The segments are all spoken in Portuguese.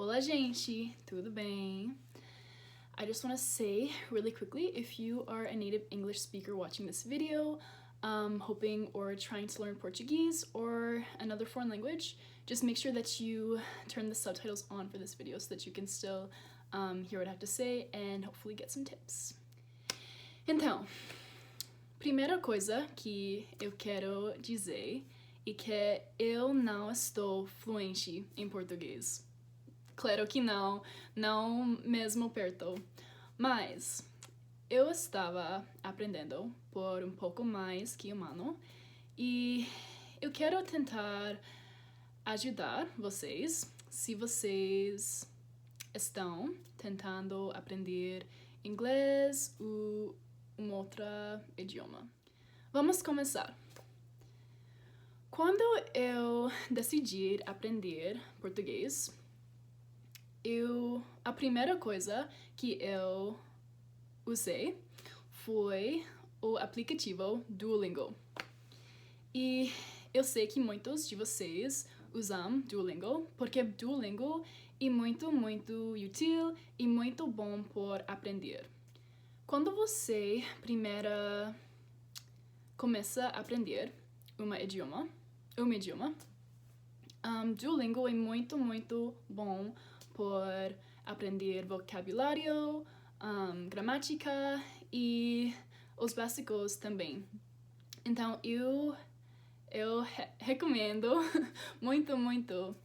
Olá, gente! Tudo bem? I just want to say really quickly, if you are a native English speaker watching this video, hoping or trying to learn Portuguese or another foreign language, just make sure that you turn the subtitles on for this video so that you can still hear what I have to say and hopefully get some tips. Então, primeira coisa que eu quero dizer é que eu não estou fluente em português. Claro que não mesmo perto. Mas eu estava aprendendo por um pouco mais que um ano e eu quero tentar ajudar vocês se vocês estão tentando aprender inglês ou um outro idioma. Vamos começar. Quando eu decidi aprender português, a primeira coisa que eu usei foi o aplicativo Duolingo. E eu sei que muitos de vocês usam Duolingo, porque Duolingo é muito útil e muito bom por aprender. Quando você primeiro começa a aprender um idioma, Duolingo é muito bom por aprender vocabulário, gramática e os básicos também. Então, eu recomendo muito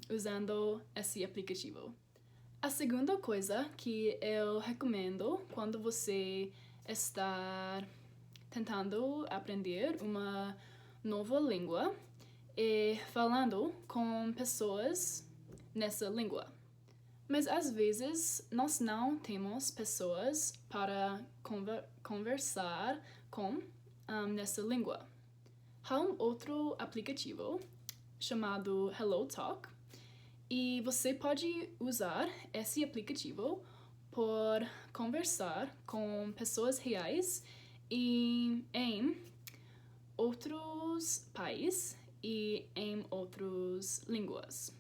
usando esse aplicativo. A segunda coisa que eu recomendo quando você está tentando aprender uma nova língua é falando com pessoas nessa língua. Mas às vezes nós não temos pessoas para conversar com nessa língua. Há um outro aplicativo chamado HelloTalk e você pode usar esse aplicativo por conversar com pessoas reais em outros países e em outras línguas.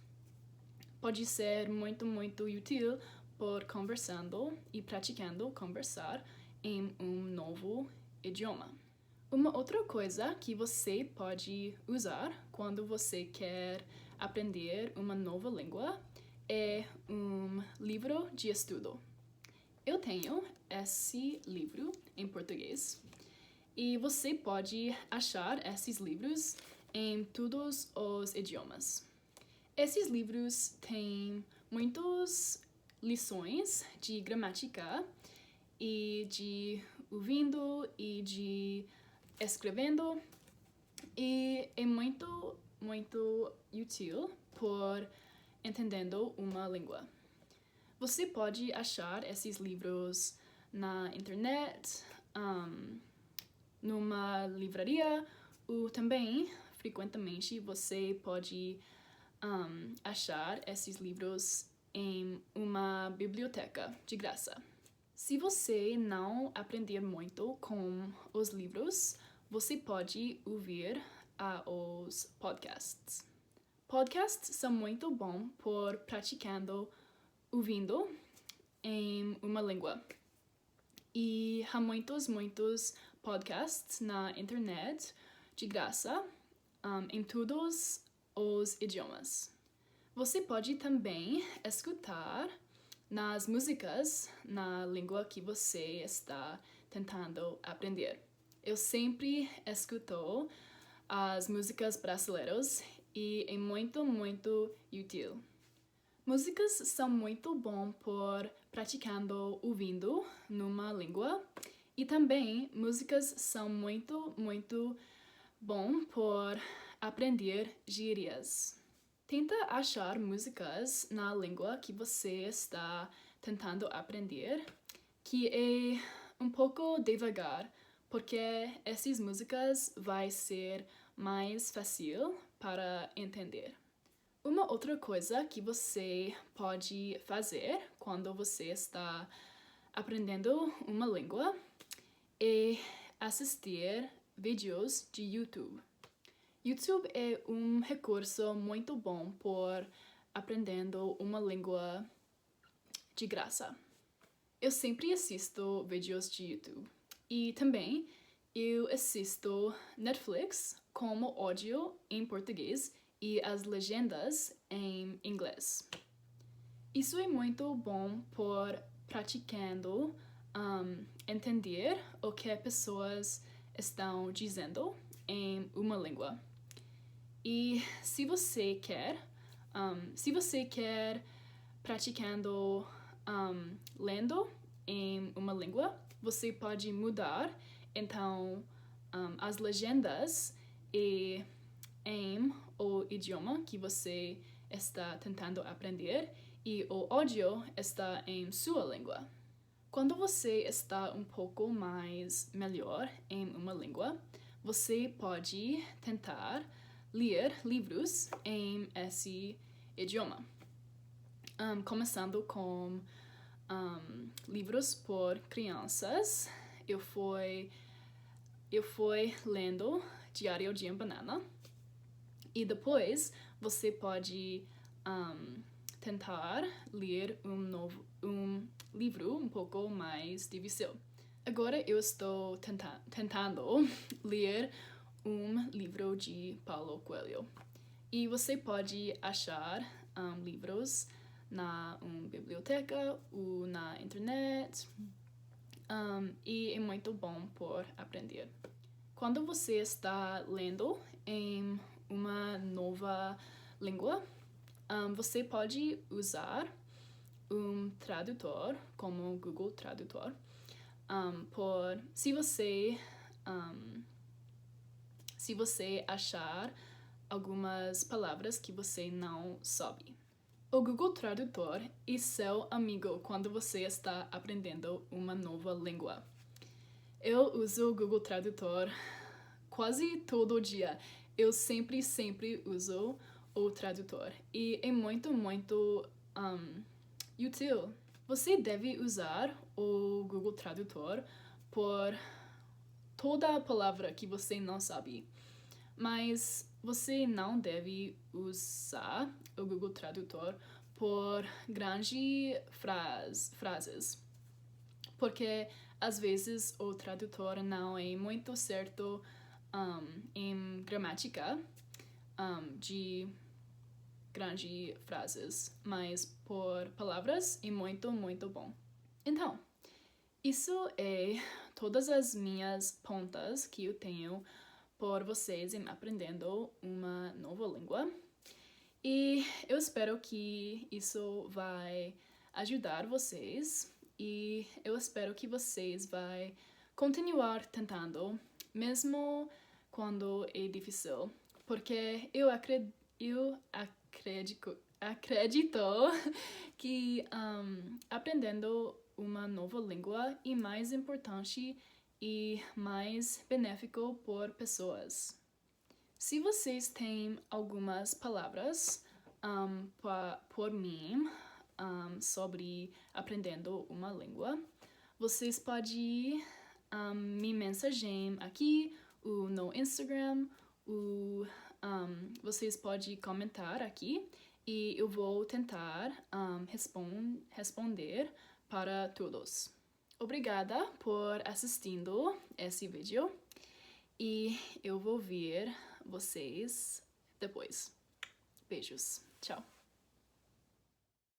Pode ser muito útil por conversando e praticando conversar em um novo idioma. Uma outra coisa que você pode usar quando você quer aprender uma nova língua é um livro de estudo. Eu tenho esse livro em português e você pode achar esses livros em todos os idiomas. Esses livros têm muitas lições de gramática e de ouvindo e de escrevendo e é muito útil por entendendo uma língua. Você pode achar esses livros na internet, numa livraria ou também, frequentemente, você pode achar esses livros em uma biblioteca de graça. Se você não aprender muito com os livros, você pode ouvir os podcasts. Podcasts são muito bons por praticando ouvindo em uma língua. E há muitos podcasts na internet de graça em todos os idiomas. Você pode também escutar nas músicas na língua que você está tentando aprender. Eu sempre escuto as músicas brasileiras e é muito útil. Músicas são muito bom por praticando ouvindo numa língua e também músicas são muito bom por aprender gírias. Tenta achar músicas na língua que você está tentando aprender, que é um pouco devagar, porque essas músicas vai ser mais fácil para entender. Uma outra coisa que você pode fazer quando você está aprendendo uma língua é assistir vídeos de YouTube. YouTube é um recurso muito bom por aprendendo uma língua de graça. Eu sempre assisto vídeos de YouTube e também eu assisto Netflix como áudio em português e as legendas em inglês. Isso é muito bom por praticando entender o que pessoas estão dizendo em uma língua. E se você quer praticando lendo em uma língua, você pode mudar então as legendas em o idioma que você está tentando aprender e o áudio está em sua língua. Quando você está um pouco mais melhor em uma língua, você pode tentar ler livros em esse idioma. Começando com livros por crianças, eu fui lendo Diário de uma Banana. E depois você pode tentar ler um livro um pouco mais difícil. Agora eu estou tentando ler um livro de Paulo Coelho. E você pode achar livros na biblioteca ou na internet. E é muito bom por aprender. Quando você está lendo em uma nova língua, você pode usar um tradutor como Google Tradutor. Se você achar algumas palavras que você não sabe. O Google Tradutor é seu amigo quando você está aprendendo uma nova língua. Eu uso o Google Tradutor quase todo dia. Eu sempre uso o tradutor. E é muito útil. Você deve usar o Google Tradutor por toda a palavra que você não sabe. Mas você não deve usar o Google Tradutor por grandes frases. Porque às vezes o tradutor não é muito certo em gramática de grandes frases, mas por palavras é muito bom. Então, isso é todas as minhas pontas que eu tenho por vocês em aprendendo uma nova língua. E eu espero que isso vai ajudar vocês e eu espero que vocês vai continuar tentando, mesmo quando é difícil, porque eu acredito que aprendendo uma nova língua é mais importante e mais benéfico por pessoas. Se vocês têm algumas palavras por mim sobre aprendendo uma língua, vocês podem me mensagear aqui ou no Instagram, ou vocês podem comentar aqui e eu vou tentar responder para todos. Obrigada por assistindo esse vídeo e eu vou ver vocês depois. Beijos. Tchau.